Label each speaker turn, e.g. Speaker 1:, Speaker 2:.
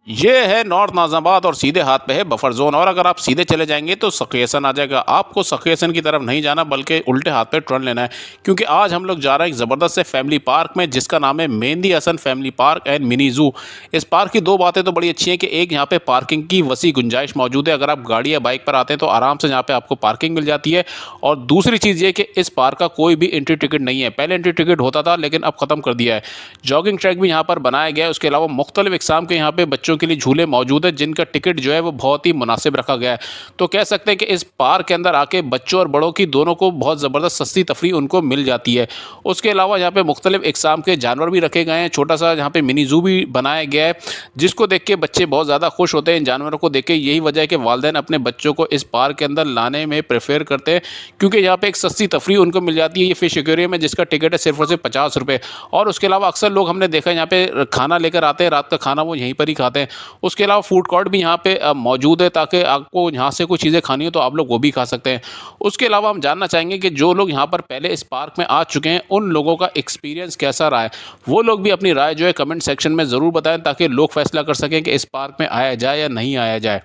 Speaker 1: ये है नॉर्थ नाज़िमाबाद और सीधे हाथ पे है बफर जोन। और अगर आप सीधे चले जाएंगे तो सखियसन आ जाएगा। आपको सखियसन की तरफ नहीं जाना बल्कि उल्टे हाथ पे टर्न लेना है, क्योंकि आज हम लोग जा रहे हैं एक ज़बरदस्त से फैमिली पार्क में जिसका नाम है Mehndi Hasan family park and mini zoo. इस पार्क की दो बातें तो बड़ी अच्छी हैं कि एक, यहाँ पे पार्किंग की वसी गुंजाइश मौजूद है। अगर आप गाड़ी या बाइक पर आते हैं तो आराम से यहाँ पे आपको पार्किंग मिल जाती है। और दूसरी चीज़ ये कि इस पार्क का कोई भी एंट्री टिकट नहीं है। पहले एंट्री टिकट होता था लेकिन अब ख़त्म कर दिया है। जॉगिंग ट्रैक भी यहाँ पर बनाया गया है। उसके अलावा मुख्तलिफ इकसाम के यहाँ पे बच्चों के लिए झूले मौजूद है जिनका टिकट जो है वो बहुत ही मुनासिब रखा गया है। तो कह सकते हैं कि इस पार्क के अंदर आके बच्चों और बड़ों की दोनों को बहुत ज़बरदस्त सस्ती तफरी उनको मिल जाती है। उसके अलावा यहाँ पे मुख्तलिफ इकसाम के जानवर भी रखे गए हैं। छोटा सा यहाँ पे मिनी जू भी बनाया गया है जिसको देख के बच्चे बहुत ज़्यादा खुश होते हैं। इन जानवरों को देख के यही वजह है कि वालिदैन अपने बच्चों को इस पार्क के अंदर लाने में प्रेफर करते हैं, क्योंकि यहाँ पे एक सस्ती तफरी उनको मिल जाती है। ये फिश एक्वेरियम है जिसका टिकट है सिर्फ और सिर्फ 50 रुपये। और उसके अलावा अक्सर लोग हमने देखा है यहाँ पे खाना लेकर आते हैं, रात का खाना वो यहीं पर ही खाते हैं। उसके अलावा फूड कोर्ट भी यहाँ पे मौजूद है, ताकि आपको यहाँ से कुछ चीज़ें खानी हो तो आप लोग वो भी खा सकते हैं। उसके अलावा हम जानना चाहेंगे कि जो लोग यहाँ पर पहले इस पार्क में आ चुके हैं उन लोगों का एक्सपीरियंस कैसा रहा है। वो लोग भी अपनी राय जो है कमेंट सेक्शन में ज़रूर बताएं, ताकि लोग फैसला कर सकें कि इस पार्क में आया जाए या नहीं आया जाए।